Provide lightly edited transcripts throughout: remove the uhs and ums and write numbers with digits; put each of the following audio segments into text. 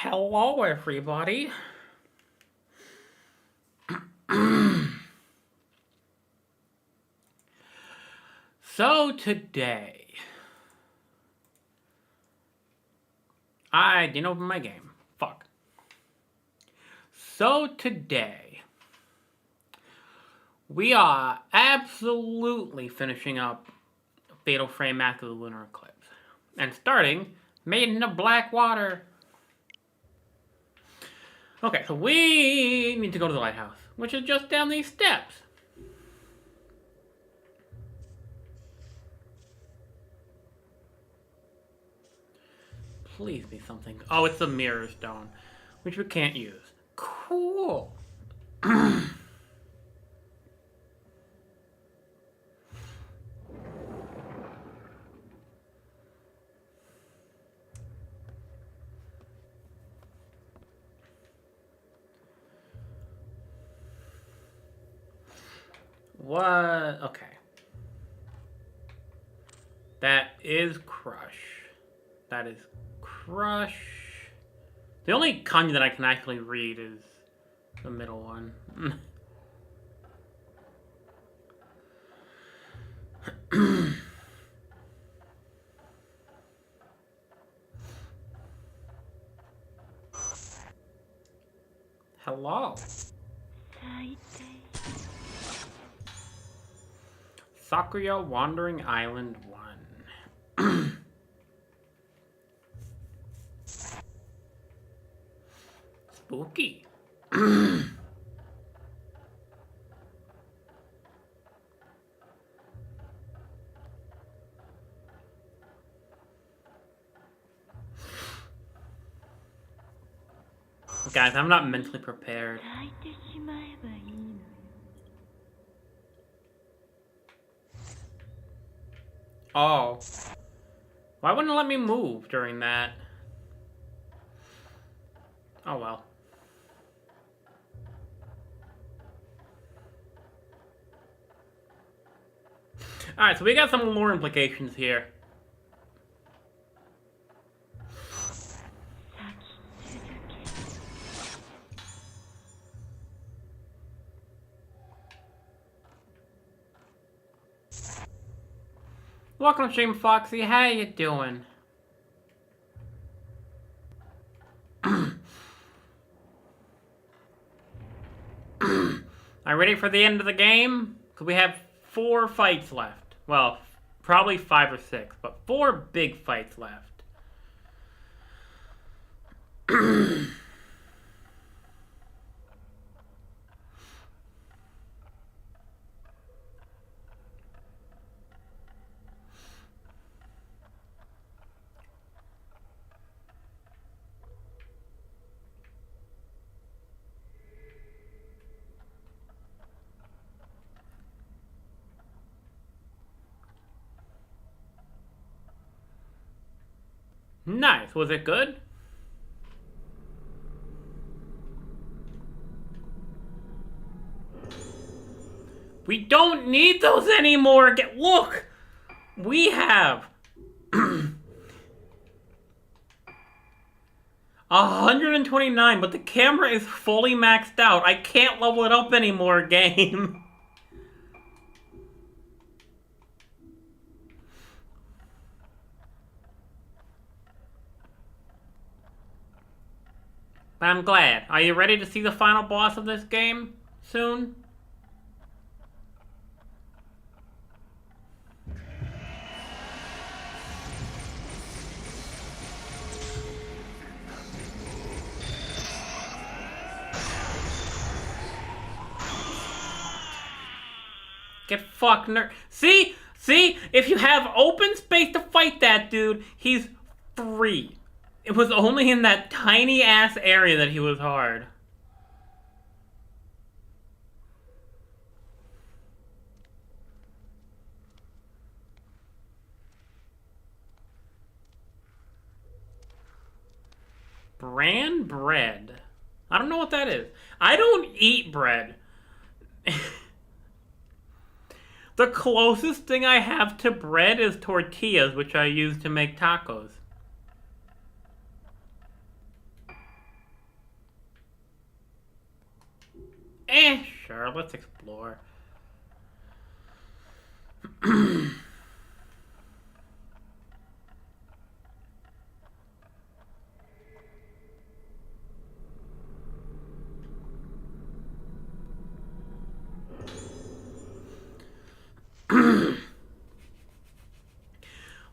Hello, everybody. So today, I didn't open my game. Fuck. So today, we are absolutely finishing up Fatal Frame after the Lunar Eclipse. And starting Maiden of Black Water. Okay, so we need to go to the lighthouse, which is just down these steps. Please be something. Oh, it's the mirror stone, which we can't use. Cool. What? Okay. That is Crush. That is Crush. The only kanji that I can actually read is the middle one. Hello. Sakura Wandering Island 1. Spooky. Guys, I'm not mentally prepared. Oh. Why wouldn't it let me move during that? Oh well. Alright, so we got some lore implications here. Welcome, Stream Foxy. How you doing? Are you ready for the end of the game? Because we have 4 fights left. Well, probably 5 or 6, but 4 big fights left. Nice. Was it good? We don't need those anymore. Look, we have 129, but the camera is fully maxed out. I can't level it up anymore, game. But I'm glad. Are you ready to see the final boss of this game soon? Get fucked, nerd. See? See? If you have open space to fight that dude, he's free. It was only in that tiny ass area that he was hard. Bran bread. I don't know what that is. I don't eat bread. The closest thing I have to bread is tortillas, which I use to make tacos. Sure, let's explore.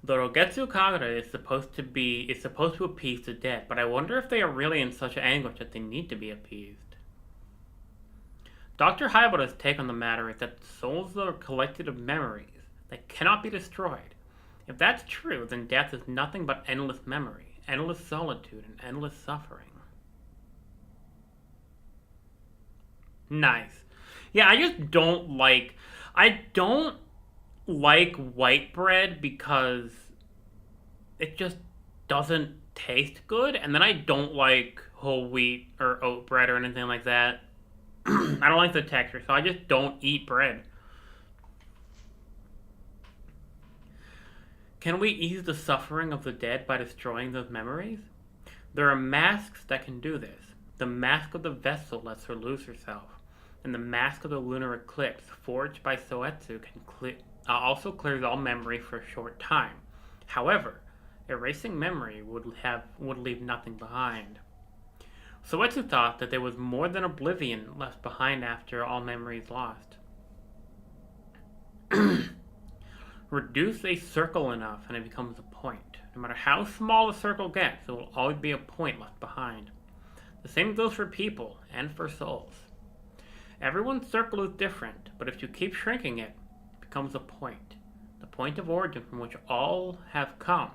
The Rogetsu Kagura is supposed to appease the dead, but I wonder if they are really in such anguish that they need to be appeased. Dr. Haibara's take on the matter is that souls are a collective of memories that cannot be destroyed. If that's true, then death is nothing but endless memory, endless solitude, and endless suffering. Nice. Yeah, I don't like white bread because it just doesn't taste good, and then I don't like whole wheat or oat bread or anything like that. I don't like the texture, so I just don't eat bread. Can we ease the suffering of the dead by destroying those memories? There are masks that can do this. The mask of the vessel lets her lose herself, and the mask of the lunar eclipse, forged by Soetsu, also clears all memory for a short time. However, erasing memory would leave nothing behind. Soetsu thought that there was more than oblivion left behind after all memory is lost. Reduce a circle enough and it becomes a point. No matter how small a circle gets, there will always be a point left behind. The same goes for people and for souls. Everyone's circle is different, but if you keep shrinking it, it becomes a point. The point of origin from which all have come.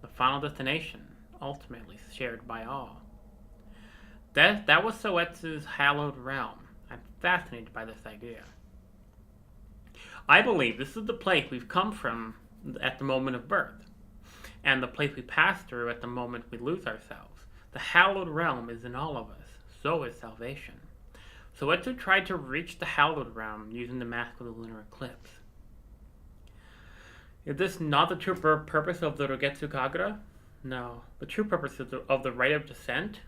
The final destination, ultimately shared by all. That was Soetsu's hallowed realm. I'm fascinated by this idea. I believe this is the place we've come from at the moment of birth, and the place we pass through at the moment we lose ourselves. The hallowed realm is in all of us. So is salvation. Soetsu tried to reach the hallowed realm using the mask of the lunar eclipse. Is this not the true purpose of the Rogetsu Kagura? No. The true purpose of the rite of descent?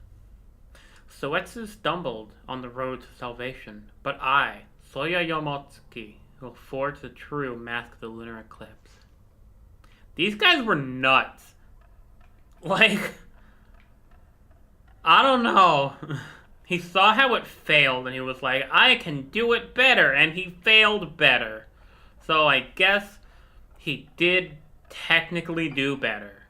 Soetsu stumbled on the road to salvation, but I, Soya Yomotsuki, will forge the true mask of the lunar eclipse. These guys were nuts. Like, I don't know. He saw how it failed and he was like, I can do it better, and he failed better. So I guess he did technically do better.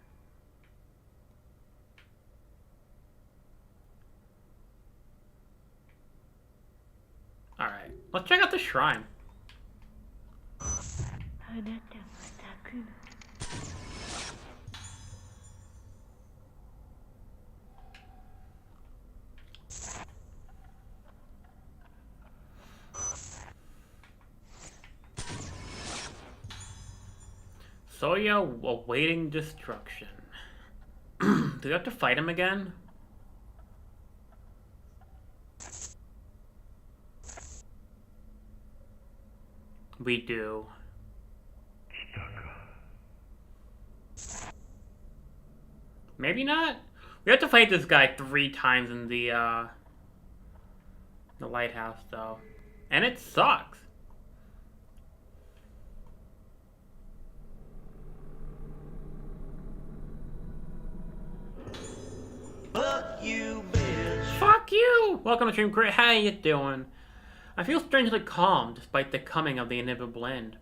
Alright, let's check out the shrine. Soya awaiting destruction. Do we have to fight him again? We do. Maybe not. We have to fight this guy 3 times in the lighthouse, though. And it sucks. Fuck you, bitch. Fuck you! Welcome to Stream Crew. How you doing? I feel strangely calm despite the coming of the inevitable end.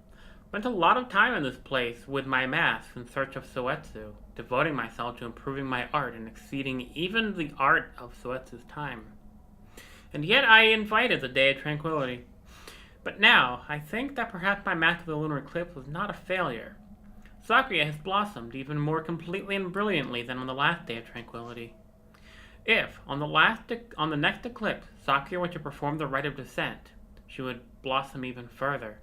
Spent a lot of time in this place with my mask in search of Soetsu, devoting myself to improving my art and exceeding even the art of Soetsu's time. And yet I invited the Day of Tranquility. But now, I think that perhaps my mask of the lunar eclipse was not a failure. Sakura has blossomed even more completely and brilliantly than on the last Day of Tranquility. If, on the next eclipse, Sakura were to perform the rite of descent, she would blossom even further.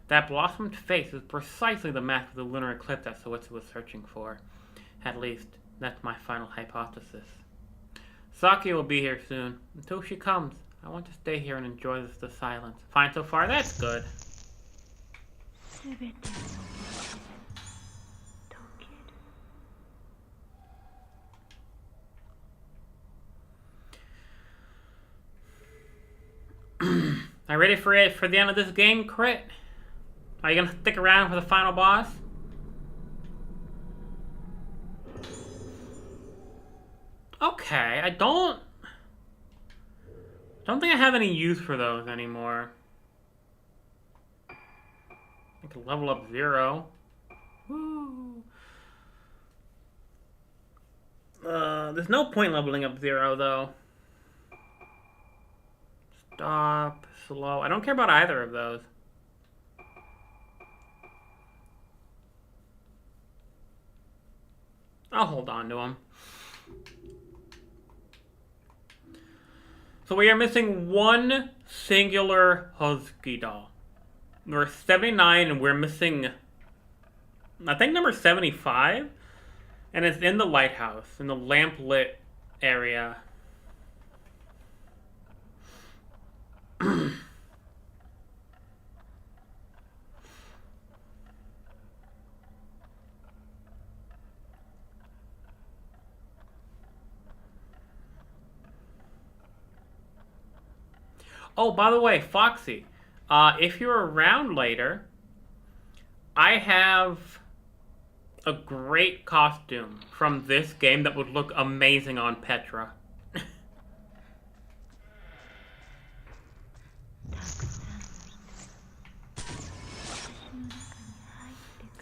That blossomed face is precisely the mask of the lunar eclipse that Soetsu was searching for. At least, that's my final hypothesis. Sakura will be here soon. Until she comes, I want to stay here and enjoy the silence. Fine so far, that's good. Are you ready for it for the end of this game, Crit? Are you gonna stick around for the final boss? Okay, I don't think I have any use for those anymore. I can level up 0. Woo. There's no point leveling up 0 though. Stop, slow. I don't care about either of those. I'll hold on to them. So we are missing one singular Husky doll. We're 79 and we're missing, I think, number 75. And it's in the lighthouse, in the lamp-lit area. Oh, by the way, Foxy, if you're around later, I have a great costume from this game that would look amazing on Petra.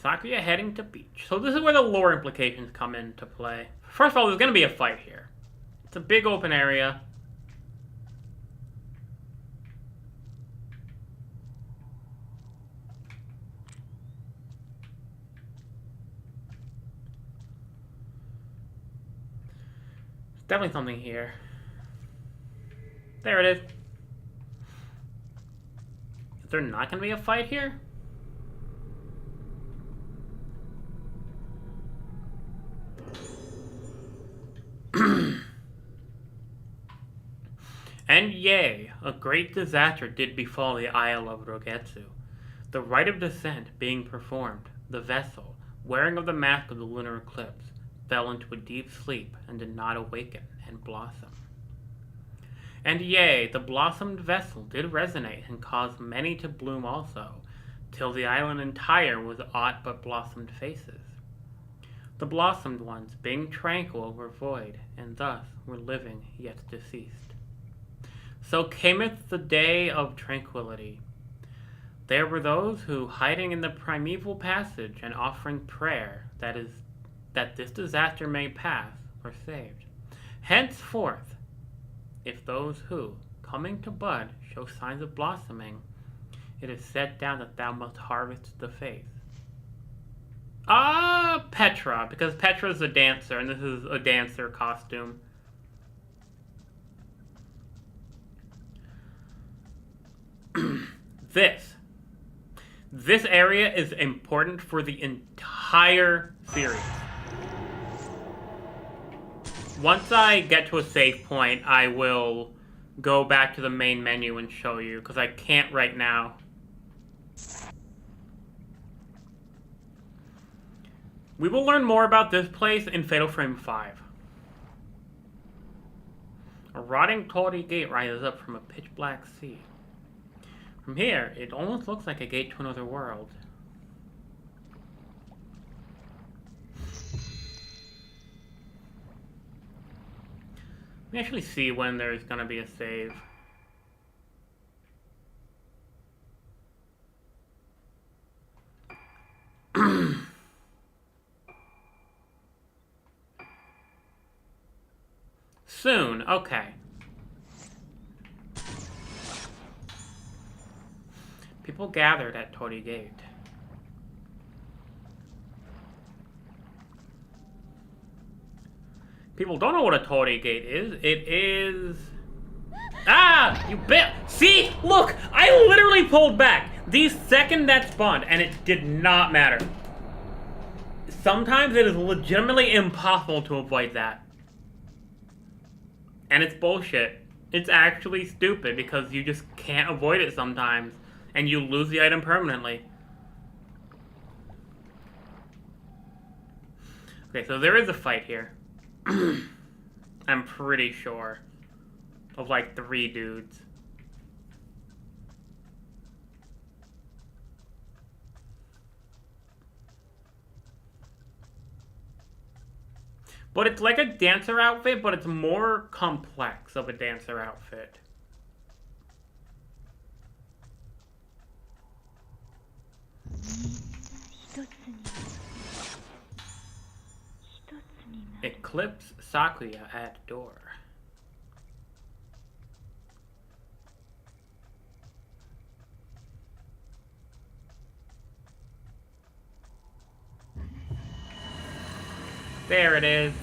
Sakuya heading to beach. So this is where the lore implications come into play. First of all, there's going to be a fight here. It's a big open area. Definitely something here. There it is. Is there not going to be a fight here? And yea, a great disaster did befall the Isle of Rogetsu. The rite of descent being performed, the vessel, wearing of the mask of the lunar eclipse, fell into a deep sleep and did not awaken and blossom. And yea, the blossomed vessel did resonate and cause many to bloom also, till the island entire was aught but blossomed faces. The blossomed ones, being tranquil, were void, and thus were living yet deceased. So cameth the day of tranquility. There were those who, hiding in the primeval passage and offering prayer, that this disaster may pass, were saved. Henceforth, if those who, coming to bud, show signs of blossoming, it is set down that thou must harvest the faith. Petra, because Petra's a dancer, and this is a dancer costume. This area is important for the entire series. Once I get to a save point, I will go back to the main menu and show you, because I can't right now. We will learn more about this place in Fatal Frame 5. A rotting torii gate rises up from a pitch-black sea. From here, it almost looks like a gate to another world. Let me actually see when there's gonna be a save. Soon, okay. People gathered at Torii Gate. People don't know what a Torii Gate is. It is... Ah! You bit! See? Look! I literally pulled back the second that spawned, and it did not matter. Sometimes it is legitimately impossible to avoid that. And it's bullshit. It's actually stupid because you just can't avoid it sometimes. And you lose the item permanently. Okay, so there is a fight here. I'm pretty sure. Of like 3 dudes. But it's like a dancer outfit, but it's more complex of a dancer outfit. Eclipse Sakuya at door. There it is.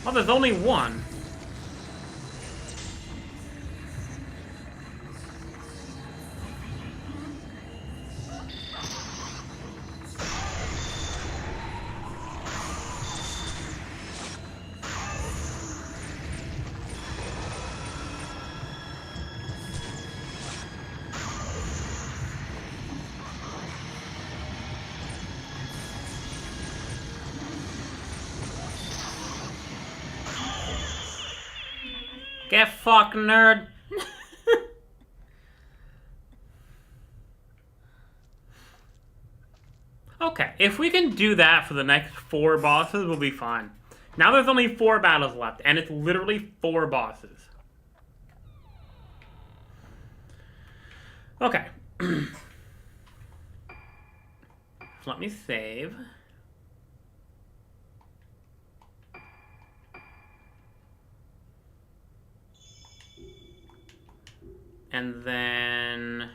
Oh, there's only one. Get fucked, nerd. Okay, if we can do that for the next 4 bosses, we'll be fine. Now there's only 4 battles left, and it's literally 4 bosses. Okay. Let me save. And then...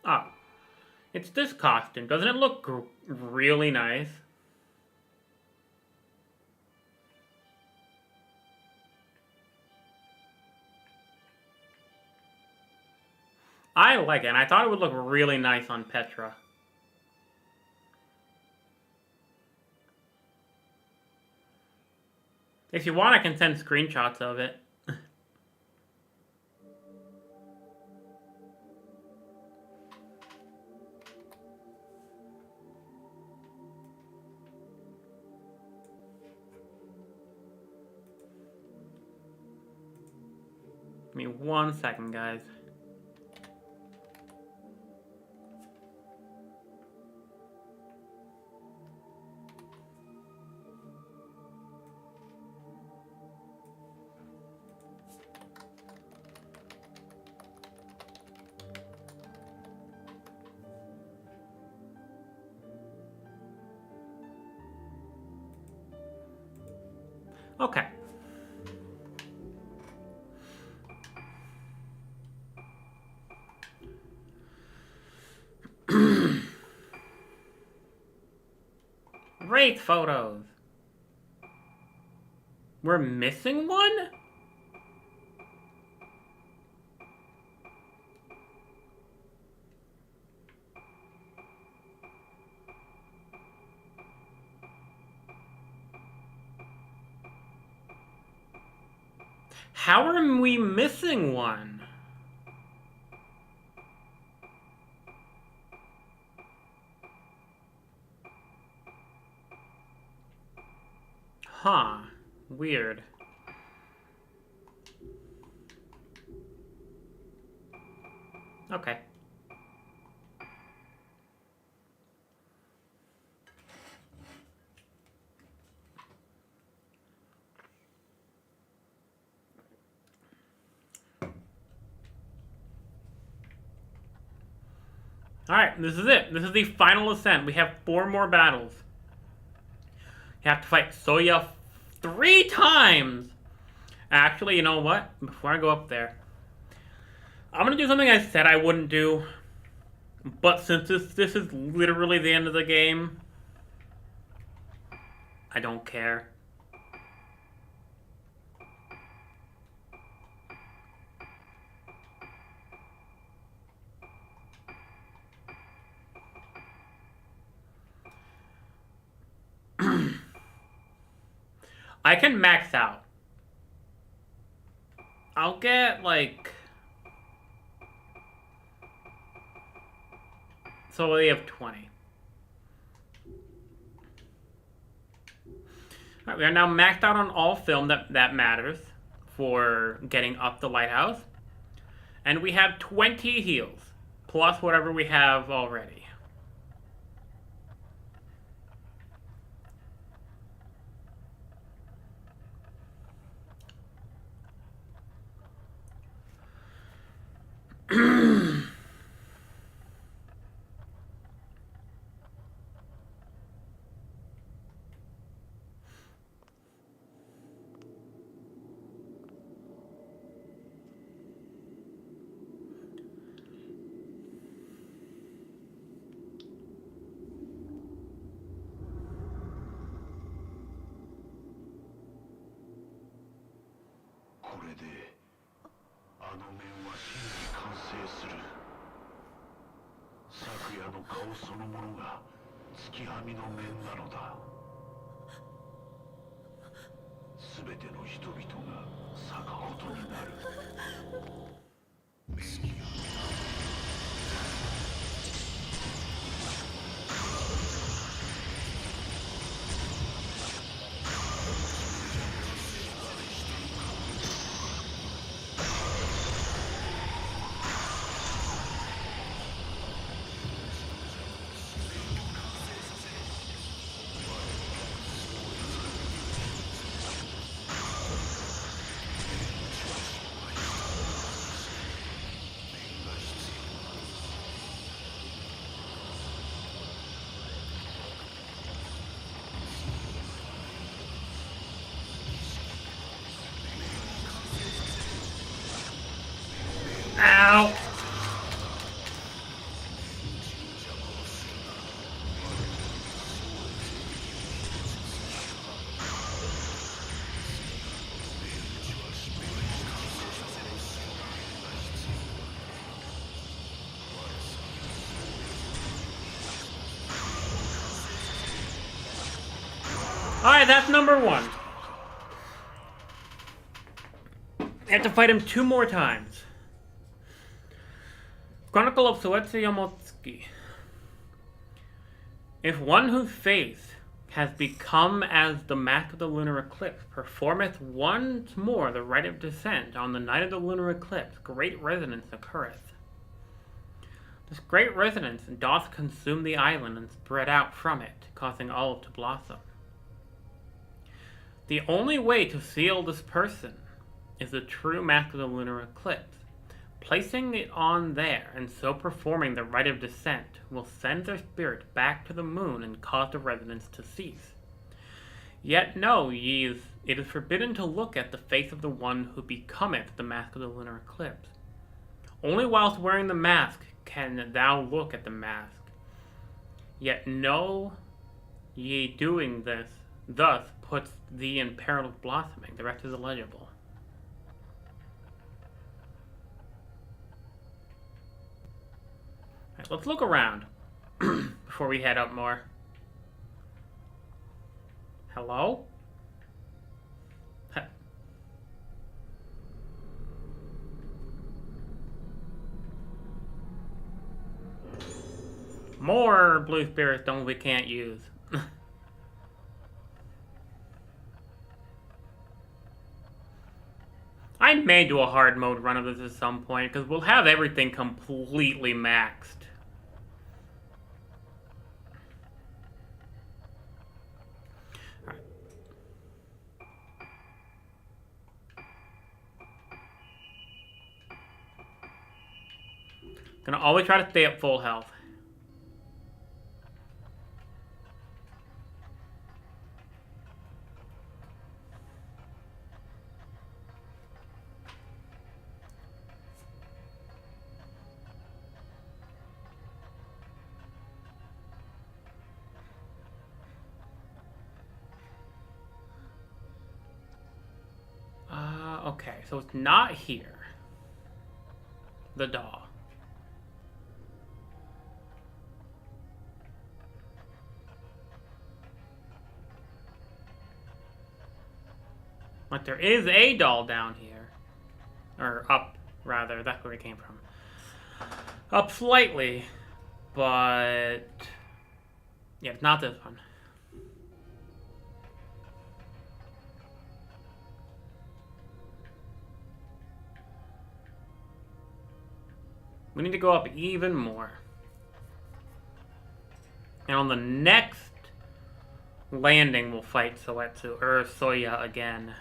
Oh. It's this costume. Doesn't it look really nice? I like it, and I thought it would look really nice on Petra. If you want, I can send screenshots of it. Give me 1 second, guys. Okay. Wraith photos. We're missing one? How are we missing one? Huh. Weird. Okay. Alright, this is it. This is the final ascent. We have 4 more battles. You have to fight Soya 3 times! Actually, you know what? Before I go up there, I'm gonna do something I said I wouldn't do. But since this is literally the end of the game, I don't care. I can max out. I'll get, like... So we have 20. Alright, we are now maxed out on all film that matters for getting up the lighthouse. And we have 20 heals, plus whatever we have already. Ow! Alright, that's number 1. I have to fight him 2 more times. Chronicle of Soetsu Yamotsuki. If one whose face has become as the mask of the lunar eclipse performeth once more the rite of descent on the night of the lunar eclipse, great resonance occurreth. This great resonance doth consume the island and spread out from it, causing olive to blossom. The only way to seal this person is the true mask of the lunar eclipse. Placing it on there, and so performing the rite of descent, will send their spirit back to the moon and cause the resonance to cease. Yet know ye, it is forbidden to look at the face of the one who becometh the mask of the lunar eclipse. Only whilst wearing the mask can thou look at the mask. Yet know ye doing this, thus puts thee in peril of blossoming. The rest is illegible. Let's look around before we head up more. Hello? More blue spirit stones we can't use. I may do a hard mode run of this at some point, because we'll have everything completely maxed. Gonna always try to stay at full health. Okay, so it's not here. The DAW. Like, there is a doll down here. Or up, rather. That's where it came from. Up slightly. But... yeah, it's not this one. We need to go up even more. And on the next landing, we'll fight Soetsu, or Soya again.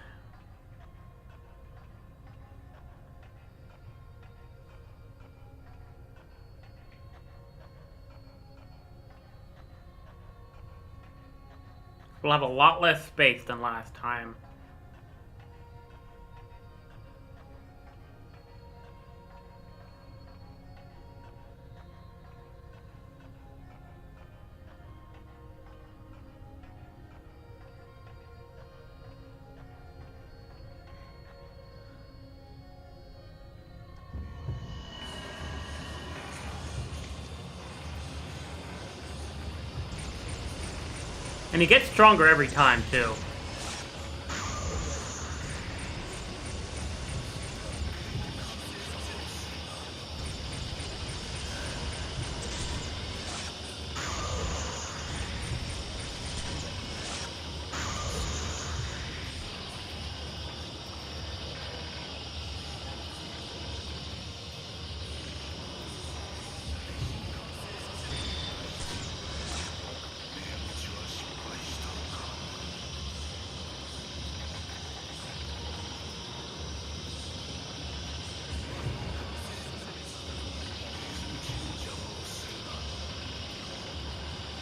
We'll have a lot less space than last time. And he gets stronger every time, too.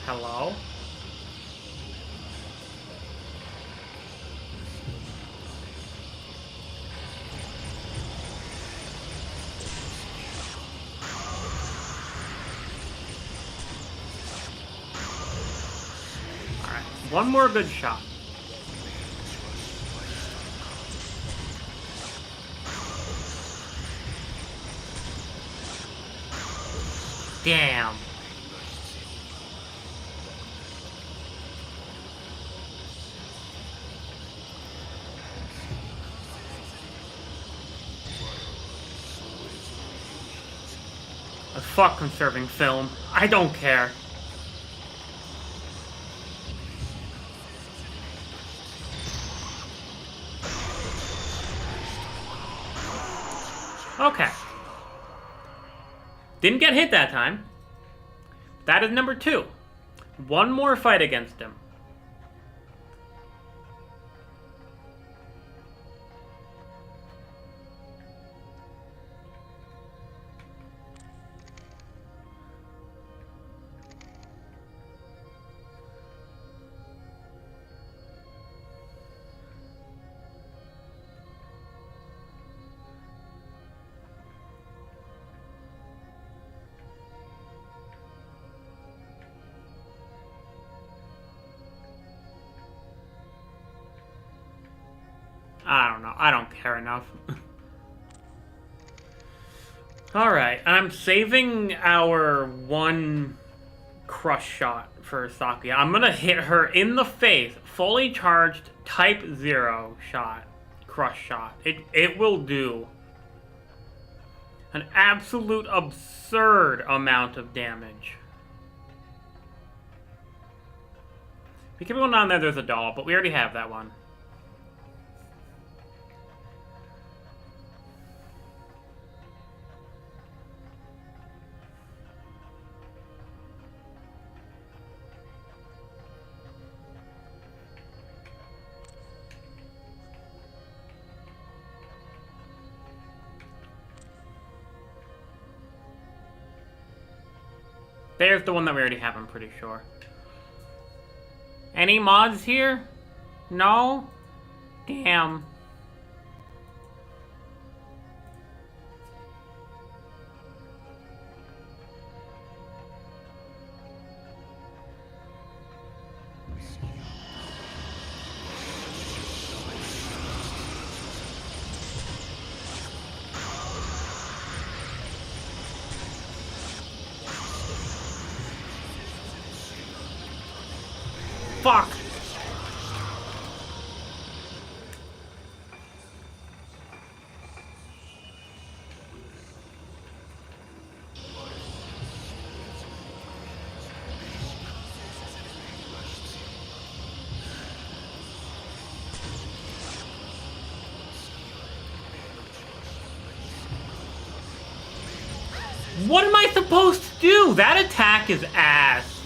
Hello? Alright, one more good shot. Damn. Fuck conserving film. I don't care. Okay. Didn't get hit that time. That is number 2. One more fight against him. I don't know. I don't care enough. Alright, I'm saving our one crush shot for Sakuya. I'm gonna hit her in the face. Fully charged type 0 shot. Crush shot. It will do an absolute absurd amount of damage. We keep going down there, there's a doll, but we already have that one. There's the one that we already have, I'm pretty sure. Any mods here? No? Damn. Fuck! What am I supposed to do? That attack is ass.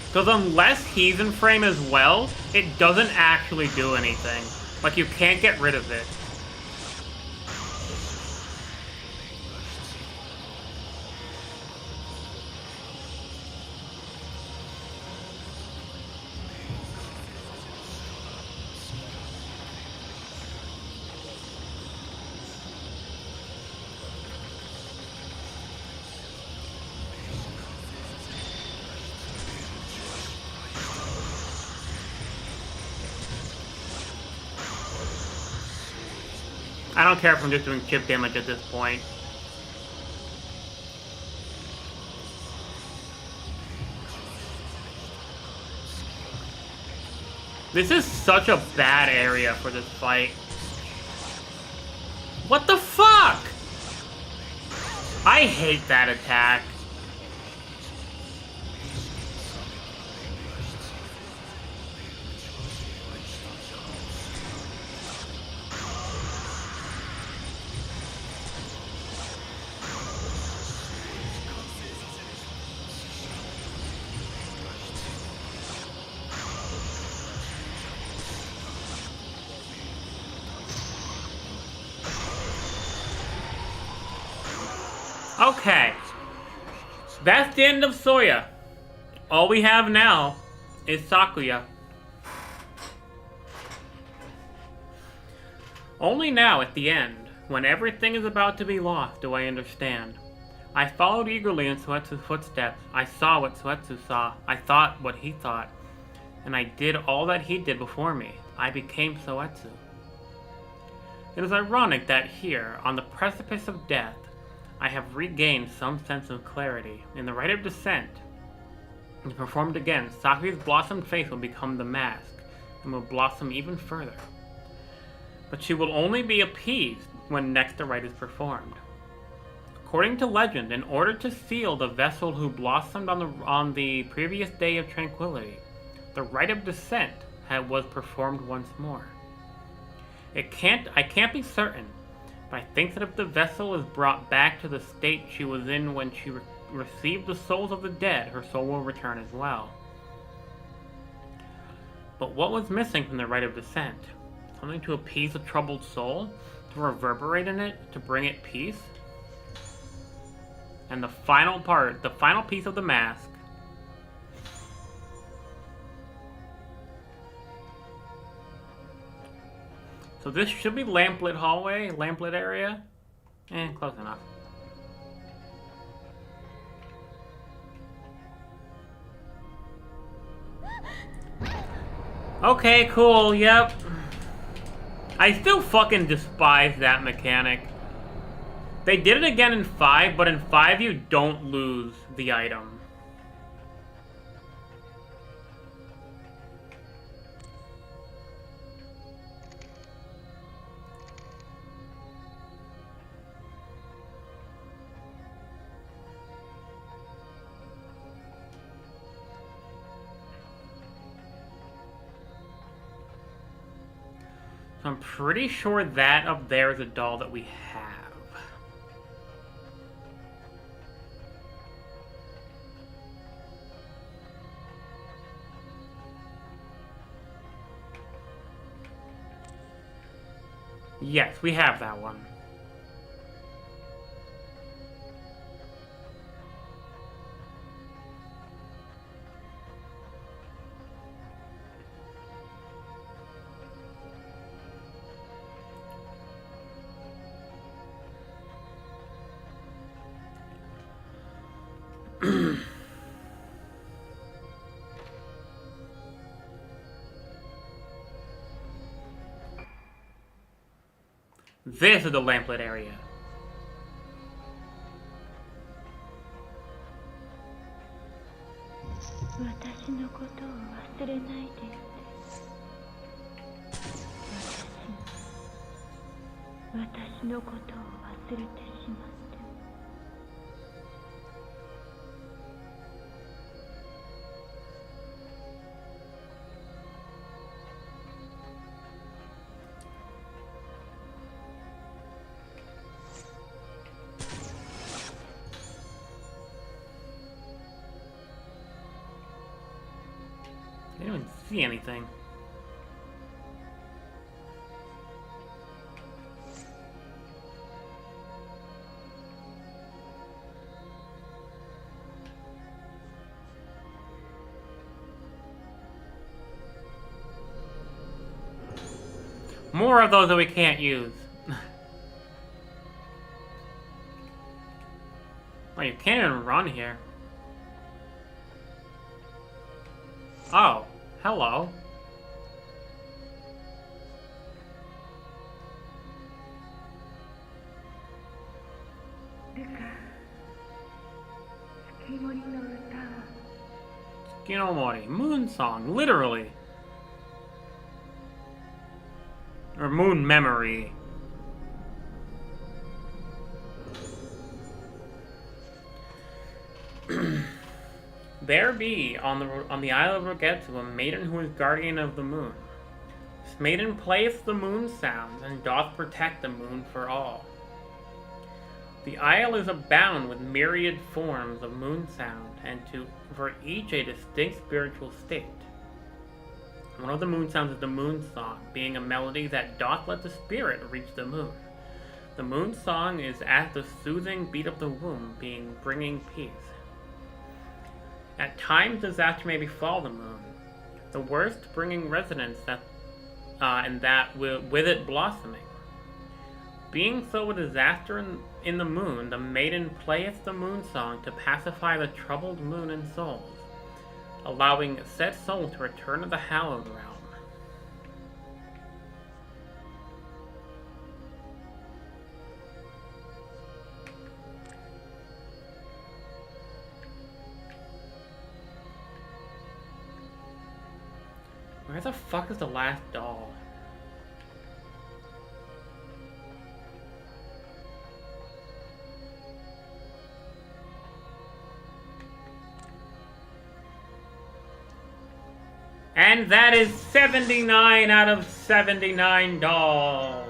Because unless he's in frame as well, it doesn't actually do anything. Like, you can't get rid of it. I don't care if I'm just doing chip damage at this point. This is such a bad area for this fight. What the fuck? I hate that attack. Okay. That's the end of Soya. All we have now is Sakuya. Only now, at the end, when everything is about to be lost, do I understand. I followed eagerly in Suetsu's footsteps. I saw what Suetsu saw. I thought what he thought. And I did all that he did before me. I became Suetsu. It is ironic that here, on the precipice of death, I have regained some sense of clarity. In the rite of descent, if performed again, Sakuya's blossomed face will become the mask, and will blossom even further. But she will only be appeased when next the rite is performed. According to legend, in order to seal the vessel who blossomed on the previous day of tranquility, the rite of descent was performed once more. I can't be certain, but I think that if the vessel is brought back to the state she was in when she received the souls of the dead, her soul will return as well. But what was missing from the rite of descent? Something to appease a troubled soul? To reverberate in it? To bring it peace? And the final part, the final piece of the mask. So this should be lamplit hallway, lamplit area. Close enough. Okay, cool, yep. I still fucking despise that mechanic. They did it again in 5, but in 5 you don't lose the item. So I'm pretty sure that up there is a doll that we have. Yes, we have that one. This is the lamplit area. see anything. More of those that we can't use. Oh, you can't even run here. Oh, hello. Skinomori, moon song, literally. Or moon memory. There be on the Isle of Rogetsu a maiden who is guardian of the moon. This maiden playeth the moon sounds and doth protect the moon for all. The isle is abound with myriad forms of moon sound, and for each a distinct spiritual state. One of the moon sounds is the moon song, being a melody that doth let the spirit reach the moon. The moon song is as the soothing beat of the womb, bringing peace. At times disaster may befall the moon, the worst bringing resonance with it blossoming. Being so a disaster in the moon, the maiden playeth the moon song to pacify the troubled moon and souls, allowing said soul to return to the hallowed realm. Where the fuck is the last doll? And that is 79 out of 79 dolls.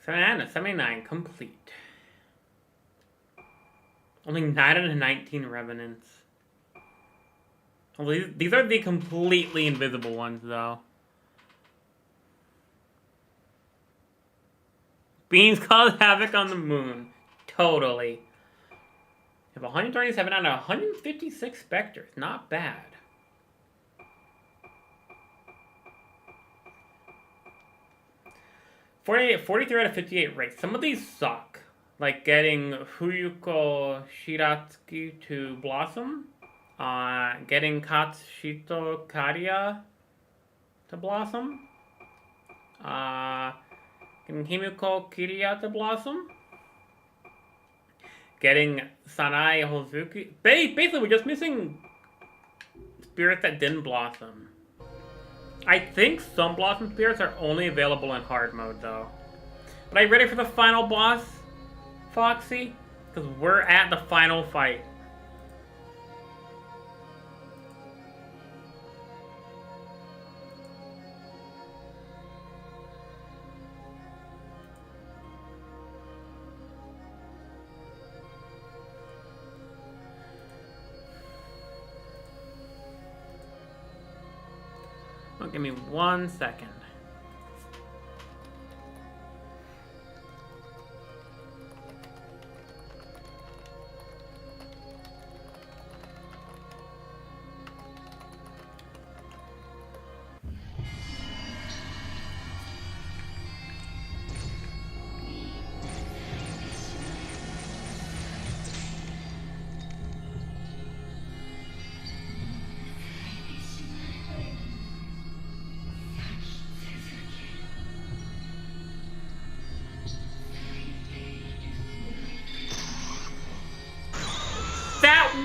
So 79 complete. Only 9 out of 19 revenants. Well, these are the completely invisible ones, though. Beans cause havoc on the moon. Totally. You have 127 out of 156 specters. Not bad. $43 out of 58 rates. Some of these suck. Like getting Fuyuko Shiratsuki to blossom. Getting Katsushito Kariya to blossom. Getting Himiko Kiriya to blossom. Getting Sanae Hozuki. Basically, we're just missing spirits that didn't blossom. I think some blossom spirits are only available in hard mode, though. But are you ready for the final boss, Foxy? Because we're at the final fight. Oh, give me 1 second.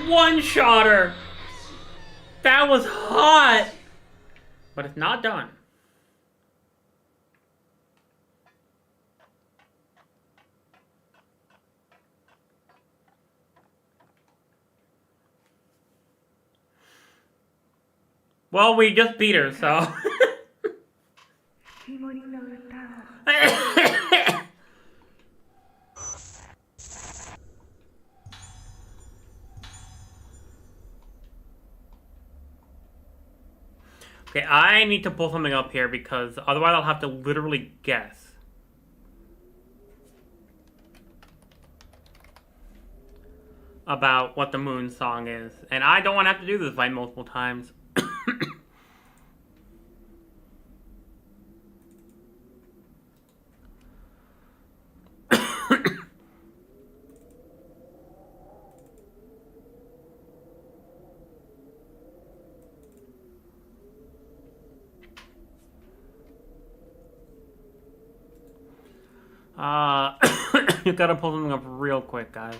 One-shotter! That was hot! But it's not done. Well, we just beat her, so... Okay, I need to pull something up here because otherwise I'll have to literally guess. About what the Moon song is. And I don't want to have to do this fight multiple times. You gotta pull something up real quick, guys.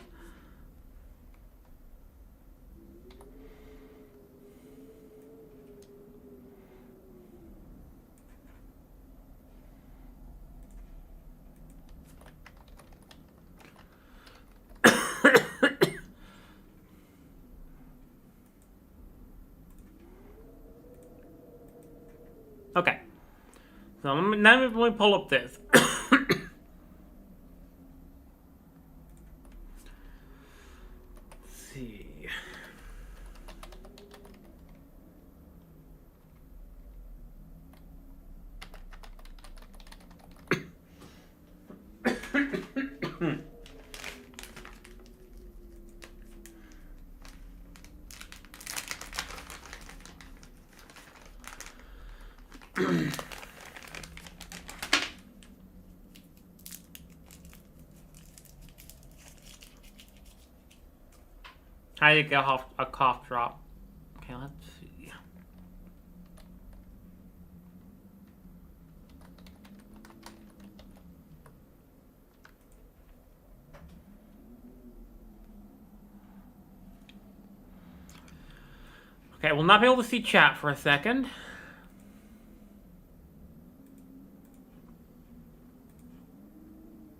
Okay. So let me pull up this. Let's see. How do you get a cough drop? Okay, let's see. Okay, we'll not be able to see chat for a second.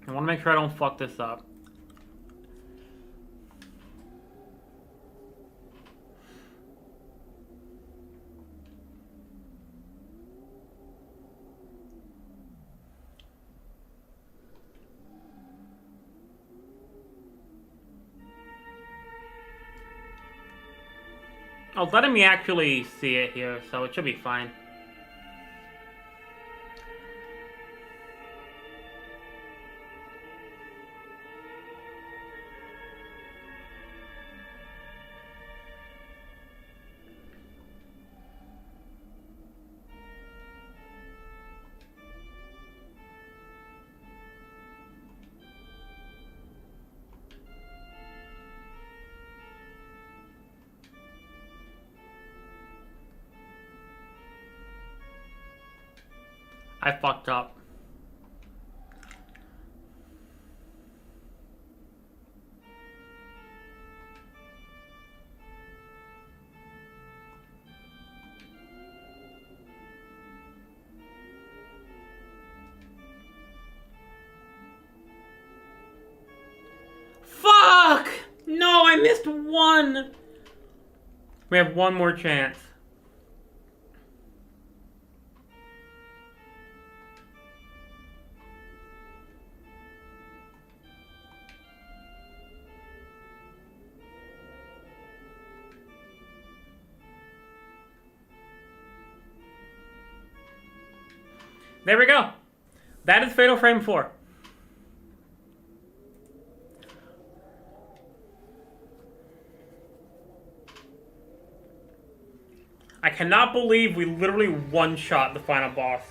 I want to make sure I don't fuck this up. Oh, it's letting me actually see it here, so it should be fine. I fucked up. Fuck! No, I missed one! We have one more chance. There we go. That is Fatal Frame 4. I cannot believe we literally one-shot the final boss.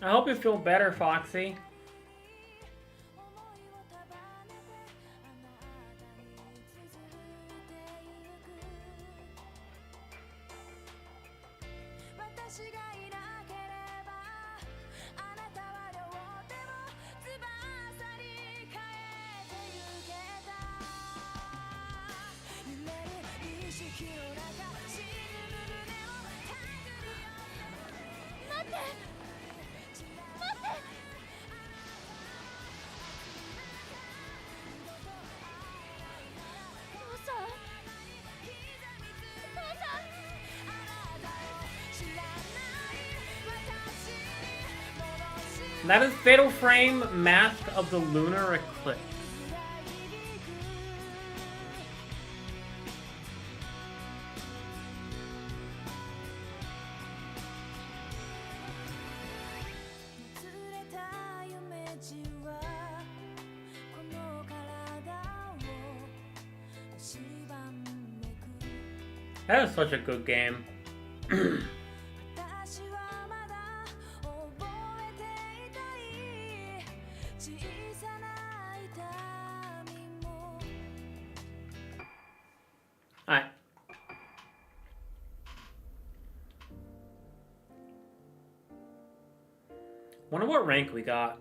I hope you feel better, Foxy. That is Fatal Frame, Mask of the Lunar Eclipse. That is such a good game. Alright. Wonder what rank we got.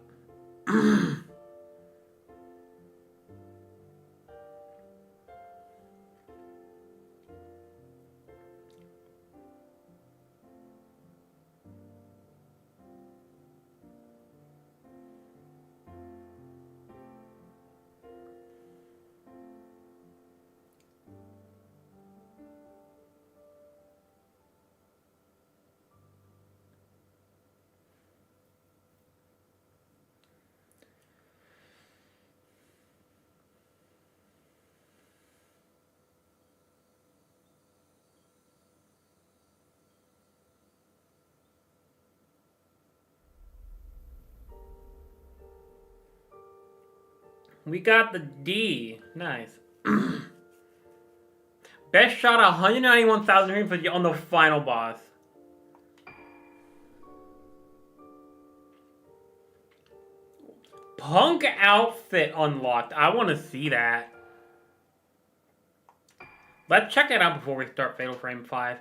We got the D. Nice. Best shot 191,000 for on the final boss. Punk outfit unlocked. I want to see that. Let's check it out before we start Fatal Frame 5.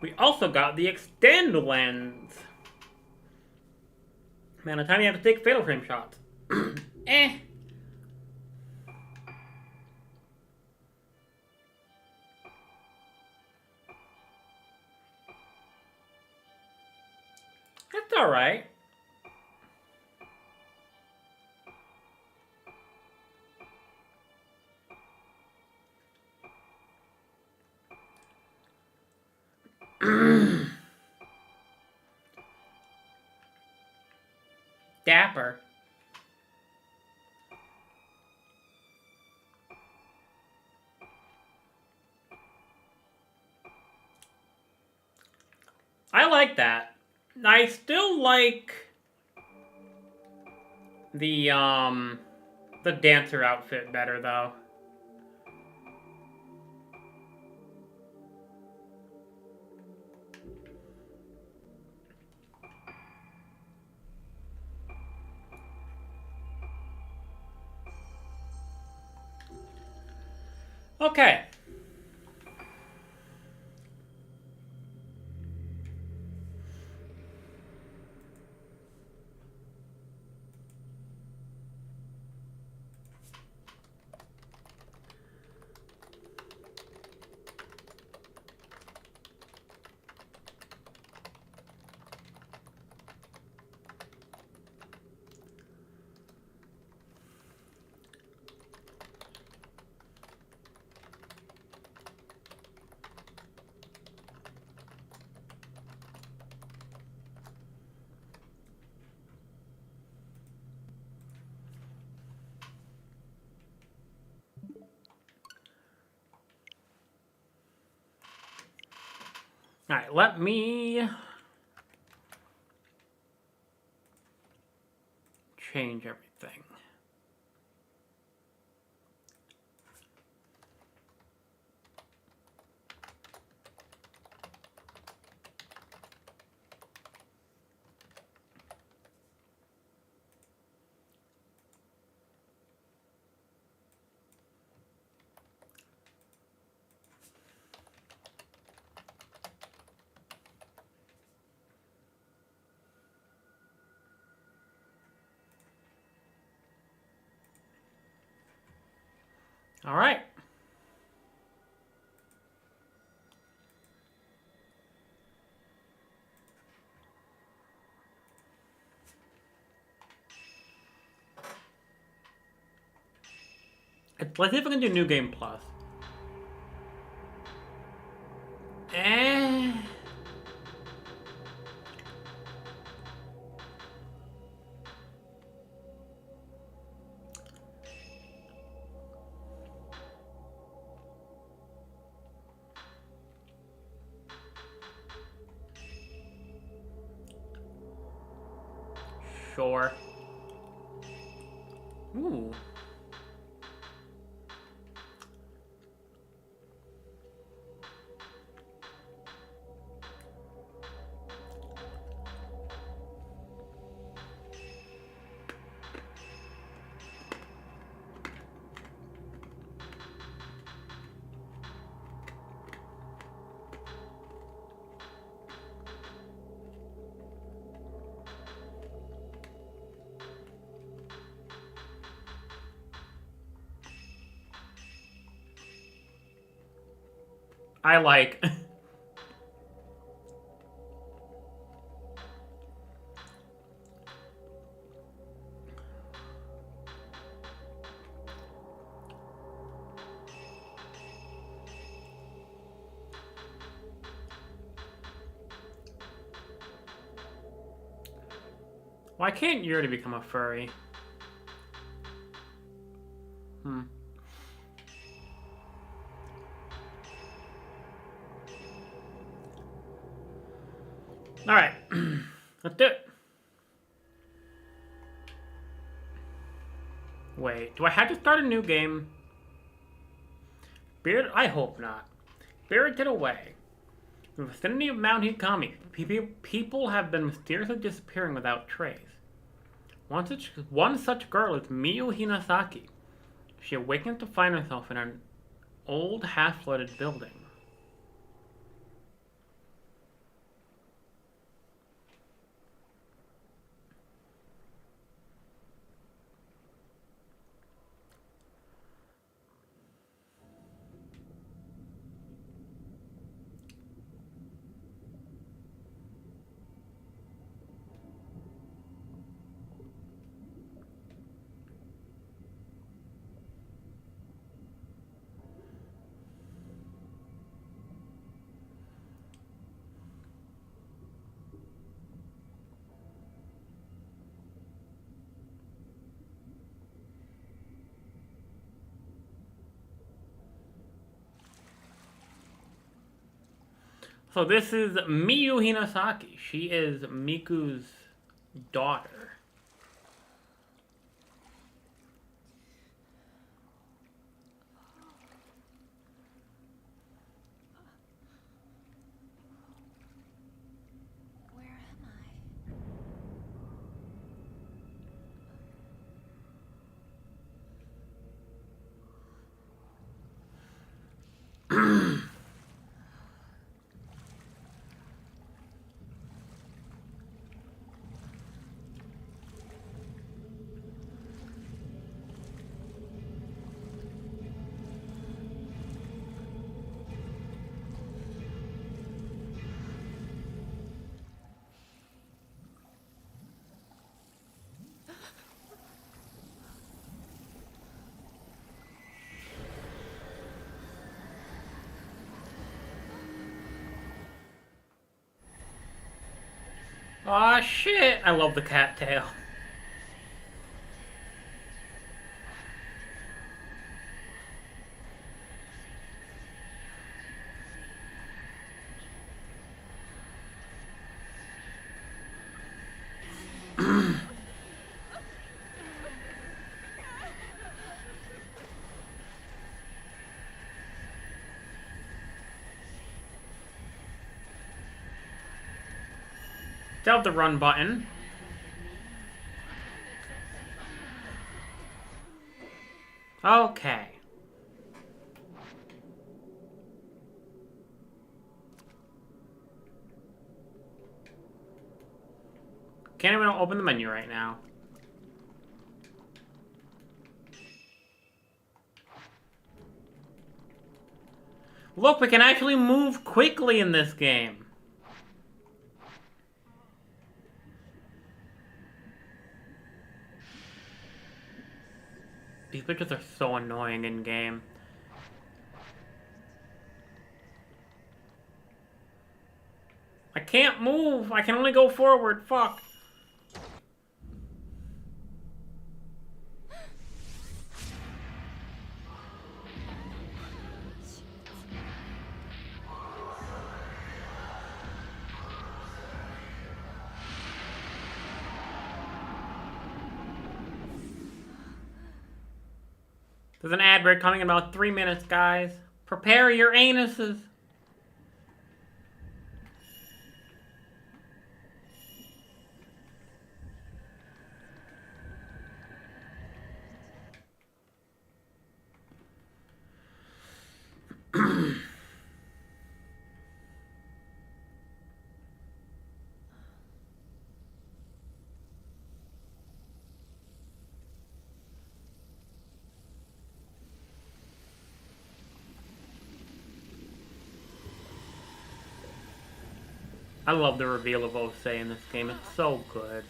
We also got the extend lens. Man, the time you have to take Fatal Frame shots. Eh. That's alright. Dapper. I like that. I still like the dancer outfit better though. Okay. Alright, let me change everything. Alright. Let's see if we can do New Game Plus. Eh. Sure. Ooh. I like. Why can't Yuri become a furry? Alright. Let's do it. Wait, do I have to start a new game? I hope not. Spirited Away. In the vicinity of Mount Hikami, people have been mysteriously disappearing without trace. One such girl is Miyu Hinasaki. She awakens to find herself in an old, half-flooded building. So this is Miyu Hinasaki. She is Miku's daughter. Where am I? Aw, shit! I love the cattail. Delta run button. Okay. Can't even open the menu right now. Look, we can actually move quickly in this game. These pictures are so annoying in game. I can't move. I can only go forward. Fuck. There's an ad break coming in about 3 minutes, guys. Prepare your anuses. I love the reveal of Ose in this game. It's so good.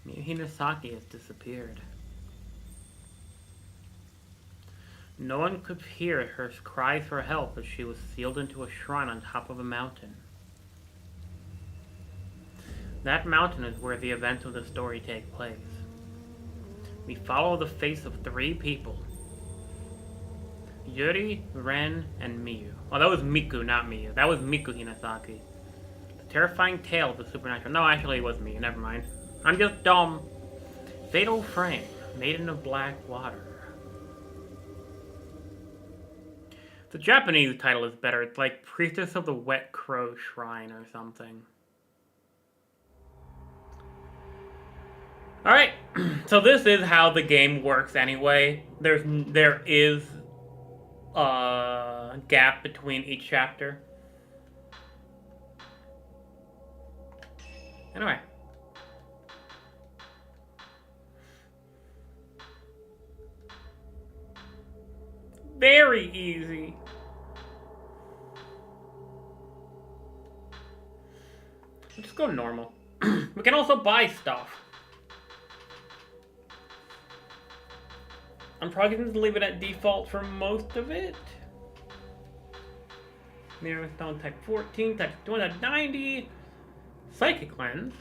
Hinasaki has disappeared. No one could hear her cries for help as she was sealed into a shrine on top of a mountain. That mountain is where the events of the story take place. We follow the face of 3 people. Yuri, Ren, and Miyu. Oh, that was Miku, not Miyu. That was Miku Hinasaki. The terrifying tale of the supernatural. No, actually it was Miyu, never mind. I'm just dumb. Fatal Frame, Maiden of Black Water. The Japanese title is better. It's like Priestess of the Wet Crow Shrine or something. Alright, so this is how the game works anyway. There is a gap between each chapter. Anyway. Very easy. Let's just go normal. We can also buy stuff. I'm probably going to leave it at default for most of it. Mirror Stone Tech 14, Tech 290. Psychic Lens.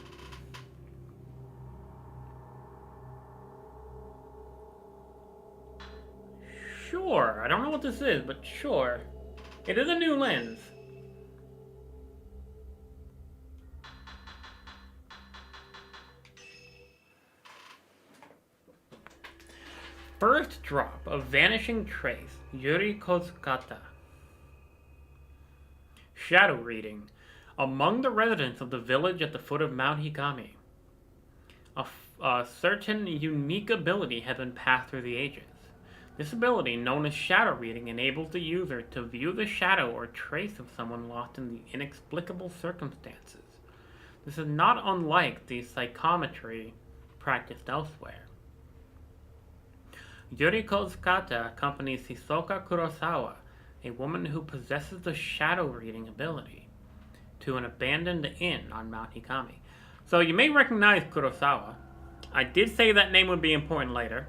Sure. I don't know what this is, but sure. It is a new lens. First drop of Vanishing Trace, Yuri Kozukata. Shadow reading. Among the residents of the village at the foot of Mount Higami, a certain unique ability has been passed through the ages. This ability, known as shadow reading, enables the user to view the shadow or trace of someone lost in the inexplicable circumstances. This is not unlike the psychometry practiced elsewhere. Yuri Kozukata accompanies Hisoka Kurosawa, a woman who possesses the shadow reading ability, to an abandoned inn on Mount Higami. So you may recognize Kurosawa. I did say that name would be important later.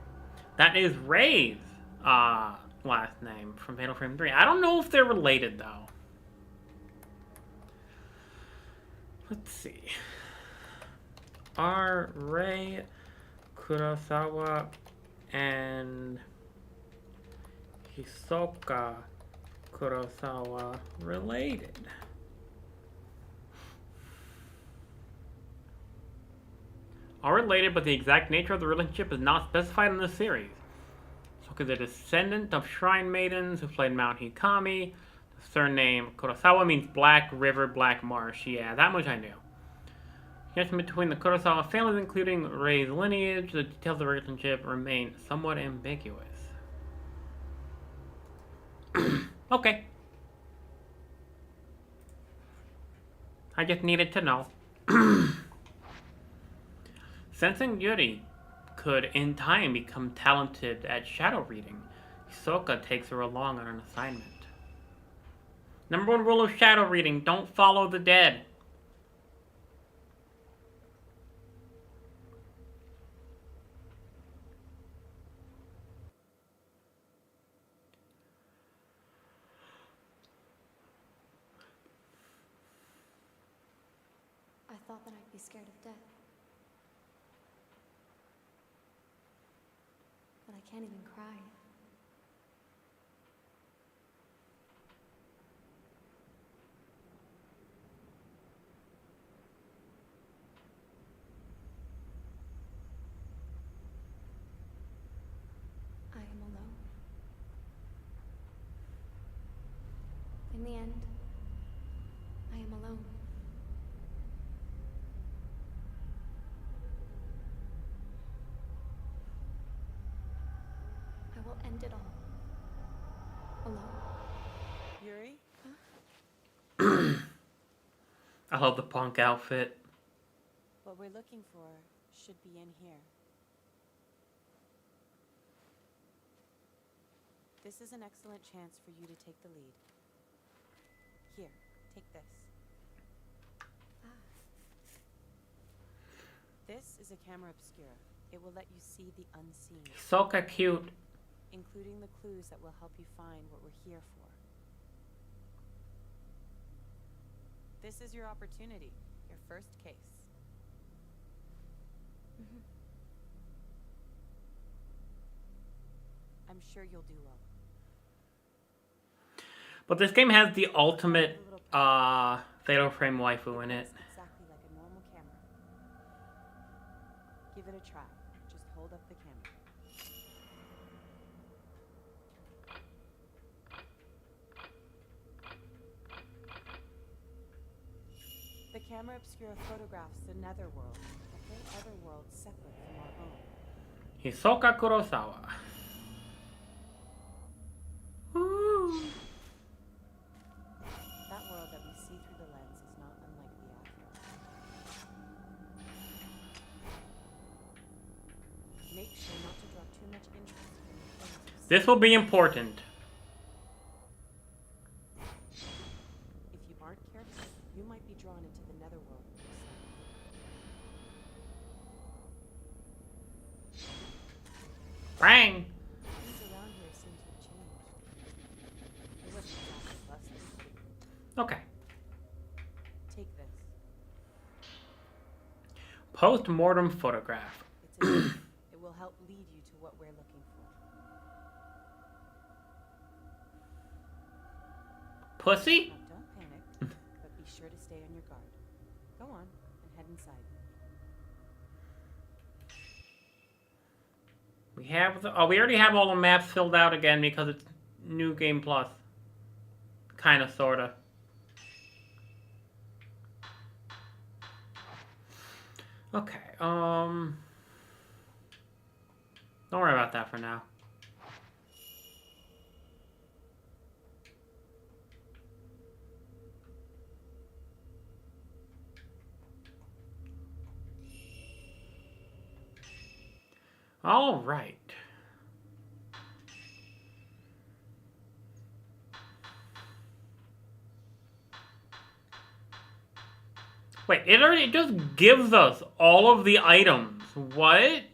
That is Rei's last name from Fatal Frame 3. I don't know if they're related, though. Let's see. Are Rei, Kurosawa, and Hisoka Kurosawa related? Are related, but the exact nature of the relationship is not specified in the series. Hisoka is a descendant of shrine maidens who fled Mount Hikami. The surname Kurosawa means Black River, Black Marsh. Yeah, that much I knew. Connection between the Kurosawa families, including Rei's lineage, the details of the relationship remain somewhat ambiguous. Okay. I just needed to know. Sensing Yuri could in time become talented at shadow reading, Hisoka takes her along on an assignment. Number one rule of shadow reading, don't follow the dead. I thought that I'd be scared of death. But I can't even cry. I am alone. In the end, I am alone. I will end it all. Alone. Yuri? I love the punk outfit. What we're looking for should be in here. This is an excellent chance for you to take the lead. Here, take this. This is a camera obscura. It will let you see the unseen, Hisoka cute. including the clues that will help you find what we're here for. This is your opportunity, your first case. I'm sure you'll do well. But this game has the ultimate Fatal Frame waifu in it. Exactly like a normal camera. it a try. Just hold up the camera. The camera obscura photographs the netherworld, a whole other world separate from our own. Hisoka Kurosawa. Woo. That world that we see through the lens is not unlike the afterlife. Make sure not to draw too much interest in the things you see. This will be important. If you aren't careful, you might be drawn into the netherworld yourself. Bang! Things around here seem to have changed. It wasn't exactly pleasant. Okay. Take this. Post-mortem photograph. It's a gift. It will help lead you to what we're looking for. Pussy? Now, don't panic, but be sure to stay on your guard. Go on and head inside. We have the, oh, we already have all the maps filled out again because it's New Game Plus. Kinda, sorta. Okay, don't worry about that for now. All right. Wait, it just gives us all of the items. What?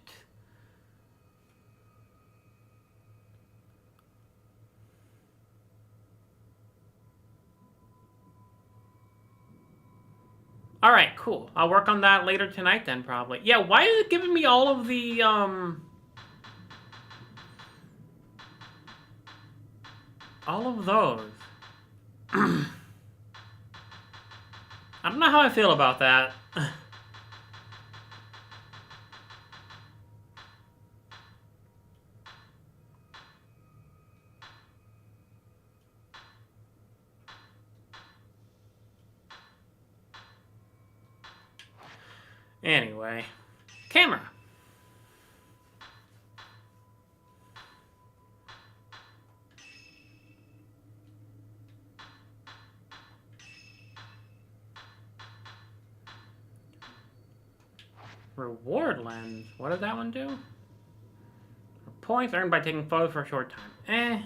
Alright, cool. I'll work on that later tonight then, probably. Yeah, why is it giving me all of the, all of those? I don't know how I feel about that. Anyway, camera. Reward lens. What does that one do? Points earned by taking photos for a short time.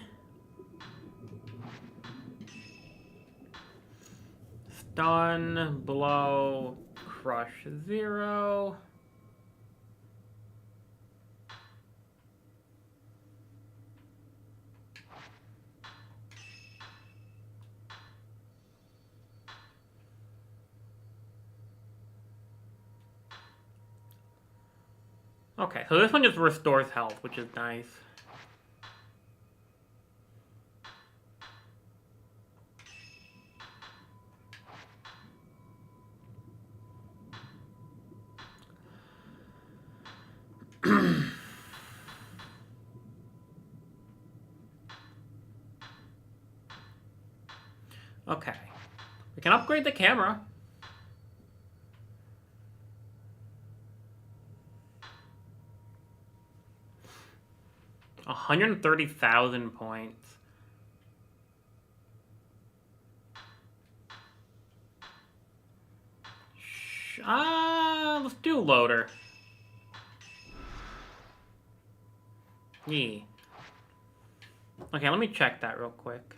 Stun, blow, crush 0. Okay, so this one just restores health, which is nice. Okay, we can upgrade the camera. $130,000 points. Let's do loader. Yeah. Okay, let me check that real quick.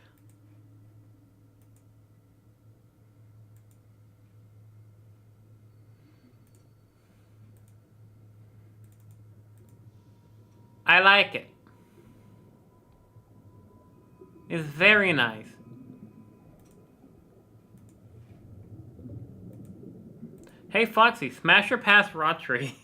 I like it. It's very nice. Hey Foxy, smash your past Rotary.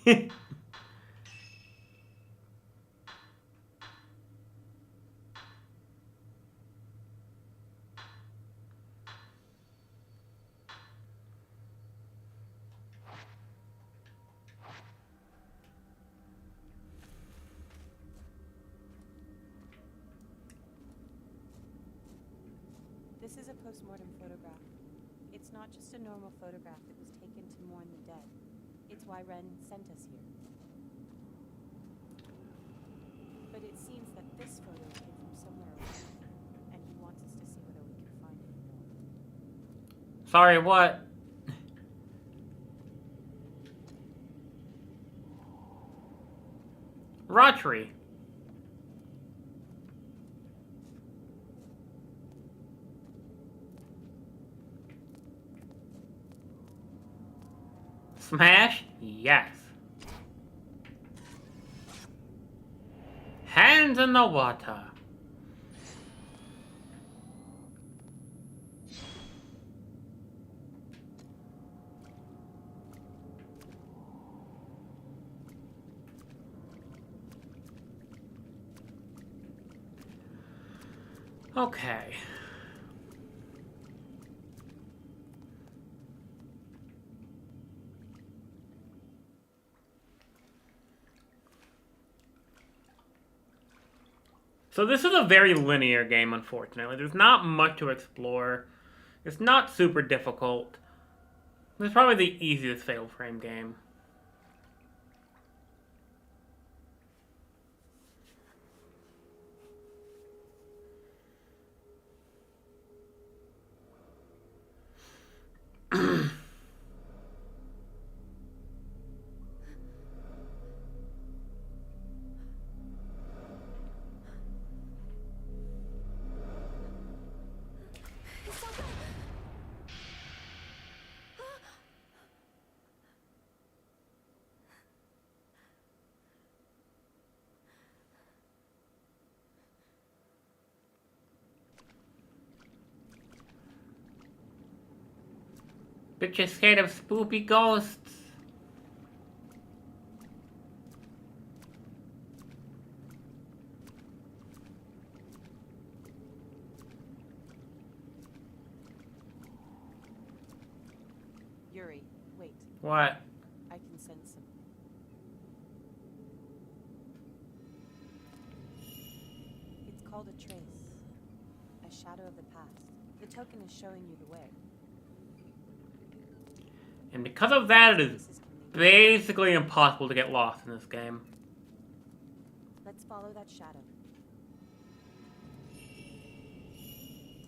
This is a postmortem photograph. It's not just a normal photograph that was taken to mourn the dead. It's why Ren sent us here. But it seems that this photo came from somewhere around, and he wants us to see whether we can find any more. Sorry, what? Rotary. Smash? Yes. Hands in the water. Okay. So this is a very linear game, unfortunately. There's not much to explore. It's not super difficult. It's probably the easiest Fatal Frame game. But you're scared of spoopy ghosts. Yuri, wait. What? I can sense something. It's called a trace. A shadow of the past. The token is showing you the way. And because of that, it is This can lead. basically impossible to get lost in this game. Let's follow that shadow.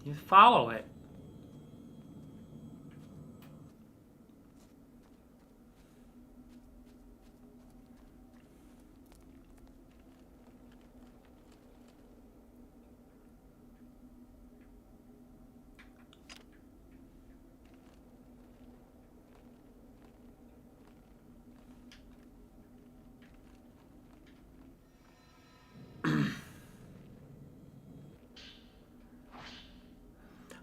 You follow it.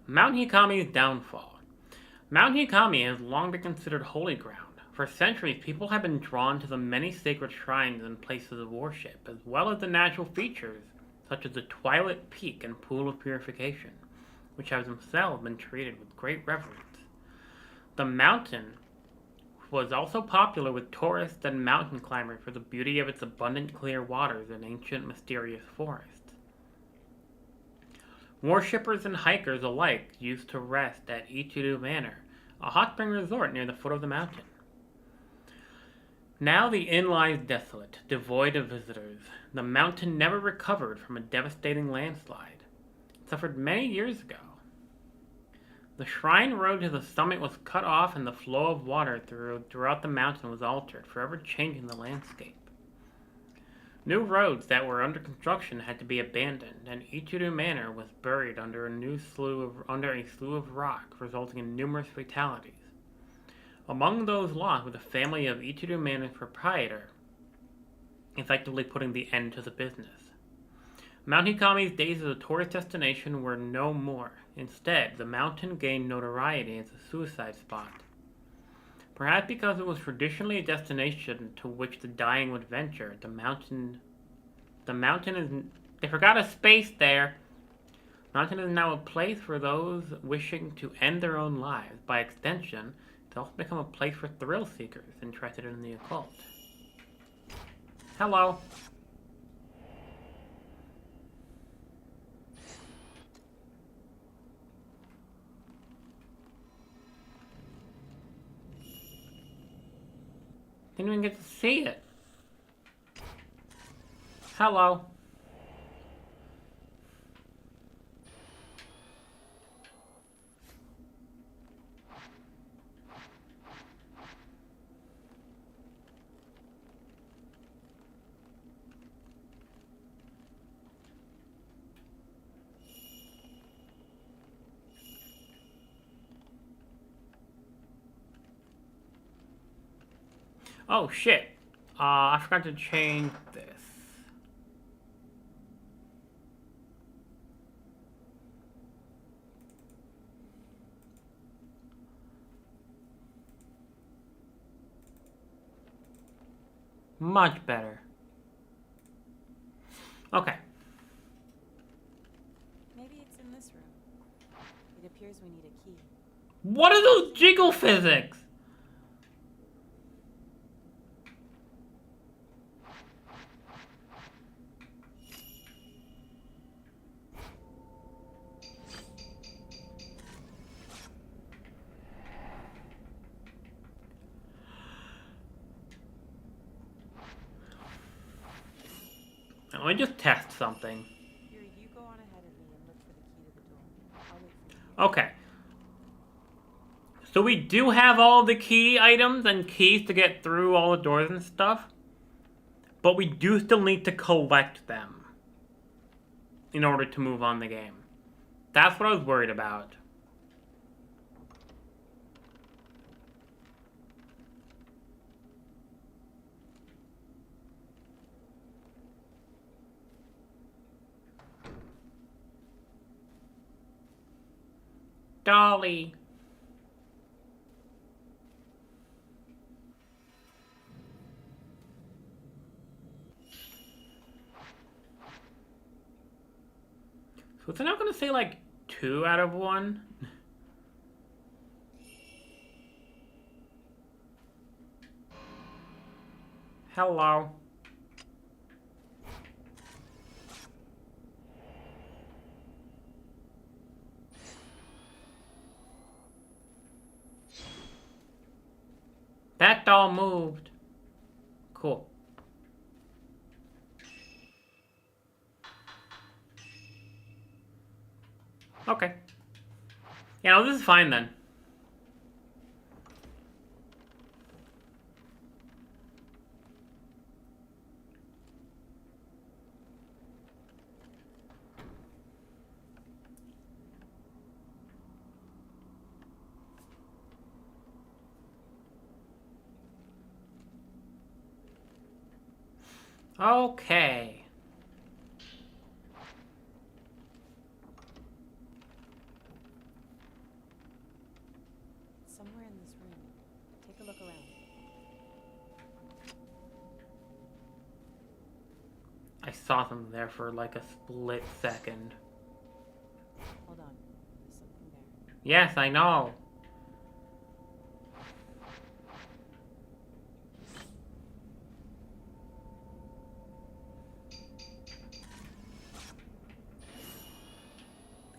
Mount Hikami's downfall. Mount Hikami has long been considered holy ground. For centuries, people have been drawn to the many sacred shrines and places of worship, as well as the natural features, such as the Twilight Peak and Pool of Purification, which have themselves been treated with great reverence. The mountain was also popular with tourists and mountain climbers for the beauty of its abundant clear waters and ancient mysterious forests. Worshippers and hikers alike used to rest at Ichiru Manor, a hot spring resort near the foot of the mountain. Now the inn lies desolate, devoid of visitors. The mountain never recovered from a devastating landslide. It suffered many years ago. The shrine road to the summit was cut off and the flow of water throughout the mountain was altered, forever changing the landscape. New roads that were under construction had to be abandoned, and Ichiru Manor was buried under a slew of rock, resulting in numerous fatalities. Among those lost was the family of Ichiru Manor's proprietor, effectively putting the end to the business. Mount Hikami's days as a tourist destination were no more. Instead, the mountain gained notoriety as a suicide spot. Perhaps because it was traditionally a destination to which the dying would venture, the mountain is... They forgot a space there. Mountain is now a place for those wishing to end their own lives. By extension, it's also become a place for thrill seekers interested in the occult. Hello. Didn't even get to see it. Hello. Oh shit. I forgot to change this. Much better. Okay. Maybe it's in this room. It appears we need a key. What are those jiggle physics? Let me just test something. Here, you go on ahead of me and look for the key to the door. I'll wait for you. Okay. So we do have all the key items and keys to get through all the doors and stuff. But we do still need to collect them in order to move on the game. That's what I was worried about. Dolly. So it's not gonna say like 2 out of 1. Hello. That doll moved. Cool. Okay. Yeah, no, this is fine then. Okay. Somewhere in this room. Take a look around. I saw them there for like a split second. Hold on. There's something there. Yes, I know.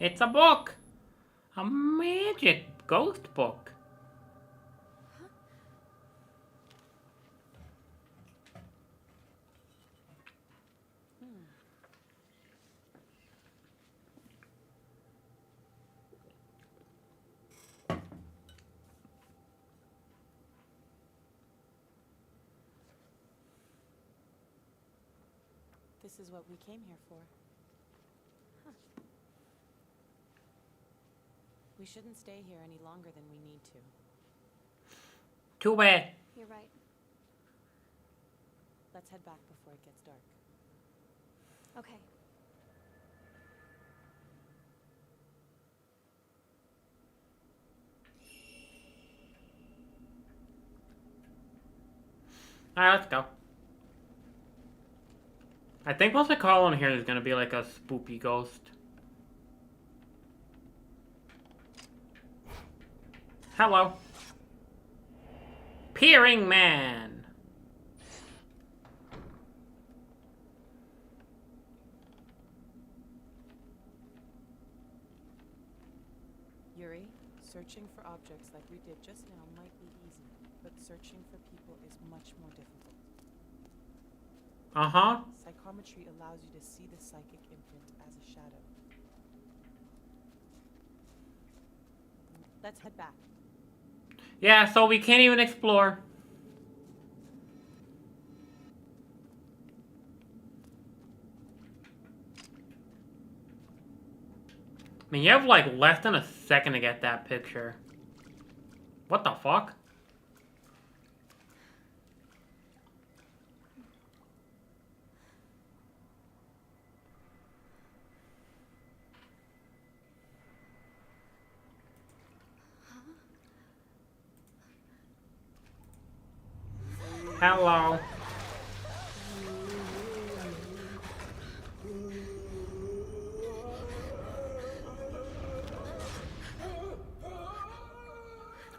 It's a book! A magic ghost book. This is what we came here for. We shouldn't stay here any longer than we need to. Too bad. You're right. Let's head back before it gets dark. Okay. Alright, let's go. I think once I call in here, there's gonna be like a spoopy ghost. Hello. Peering Man. Yuri, Searching for objects like we did just now might be easy, but searching for people is much more difficult. Uh-huh. Psychometry allows you to see the psychic imprint as a shadow. Let's head back. Yeah, so we can't even explore. I mean, you have like less than a second to get that picture. What the fuck? Hello.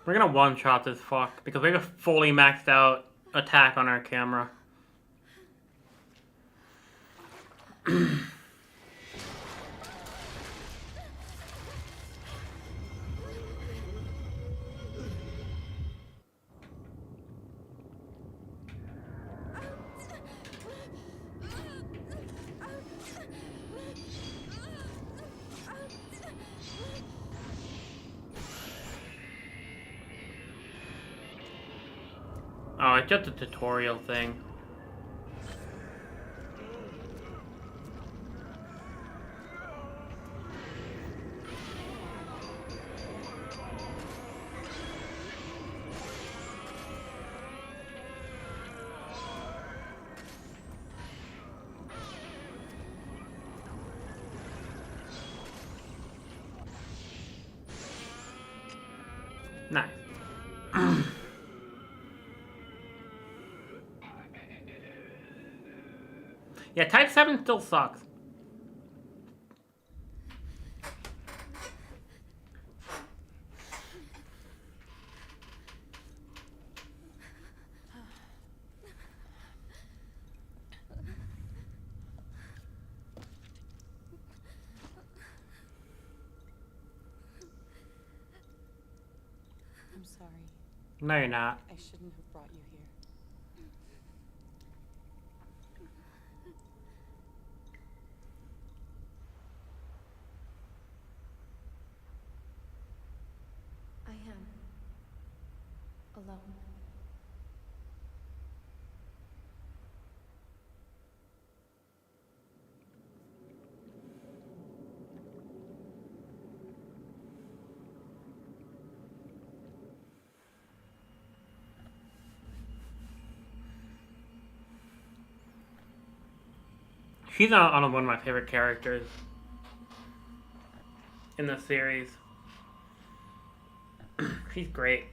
We're gonna one-shot this fuck because we have a fully maxed out attack on our camera. Oh, it's just a tutorial thing. Nice. Yeah, Type 7 still sucks. I'm sorry. No, you're not. I shouldn't have brought you here. I am alone. She's on one of my favorite characters in the series. She's great.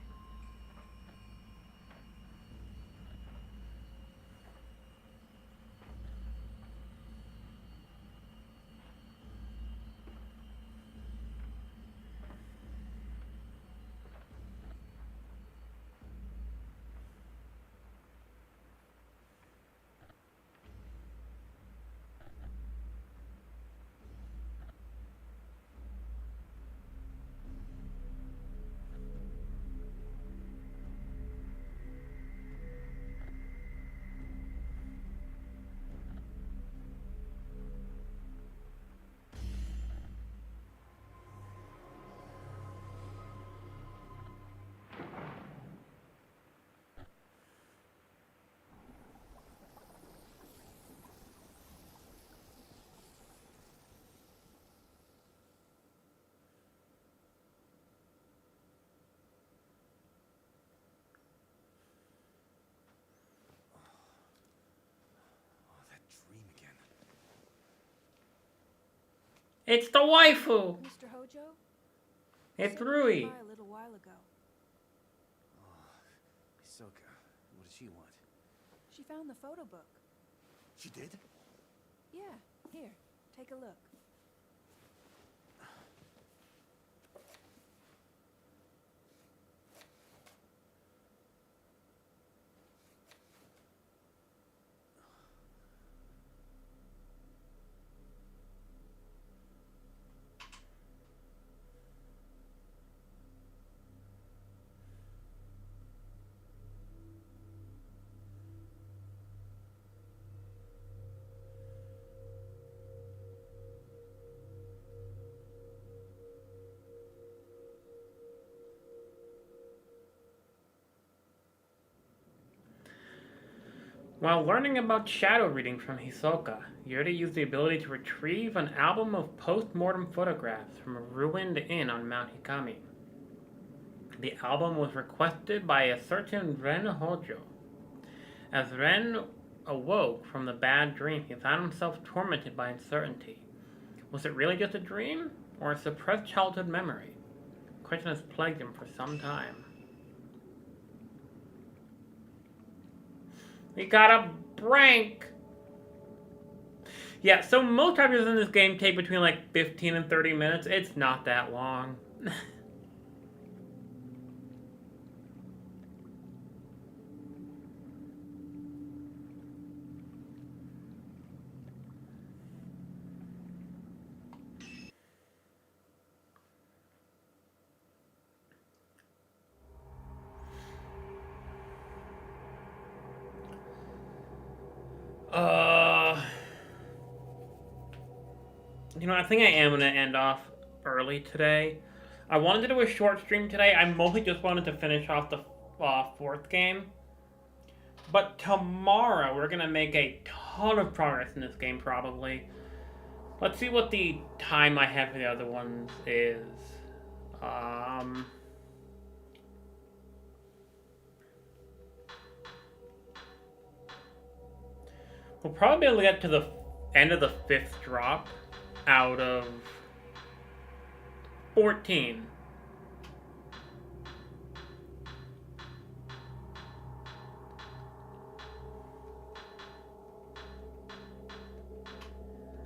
It's the waifu. Mr. Hojo? It's Someone Rui. came by a little while ago. Hisoka, what does she want? She found the photo book. She did? Yeah, here, take a look. While learning about shadow reading from Hisoka, Yuri used the ability to retrieve an album of post-mortem photographs from a ruined inn on Mount Hikami. The album was requested by a certain Ren Hojo. As Ren awoke from the bad dream, he found himself tormented by uncertainty. Was it really just a dream, or a suppressed childhood memory? The question has plagued him for some time. We got a prank! Yeah, so most chapters in this game take between like 15 and 30 minutes. It's not that long. You know, I think I am going to end off early today. I wanted to do a short stream today. I mostly just wanted to finish off the fourth game. But tomorrow, we're going to make a ton of progress in this game, probably. Let's see what the time I have for the other ones is. We'll probably be able to get to the end of the 5th drop out of 14.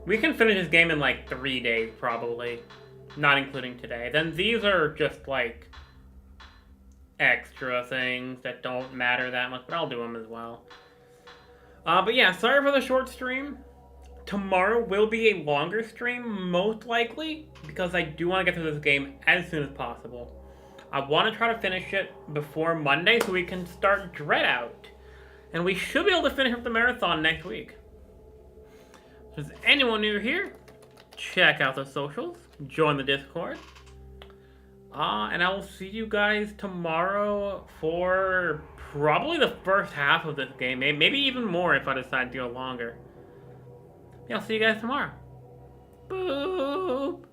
We can finish this game in like 3 days, probably. Not including today. Then these are just like extra things that don't matter that much, but I'll do them as well. But yeah, sorry for the short stream. Tomorrow will be a longer stream, most likely, because I do want to get through this game as soon as possible. I want to try to finish it before Monday so we can start Dread Out. And we should be able to finish up the marathon next week. If there's anyone new here, check out the socials, join the Discord. And I will see you guys tomorrow for probably the first half of this game. Maybe even more if I decide to go longer. Yeah, I'll see you guys tomorrow. Boop!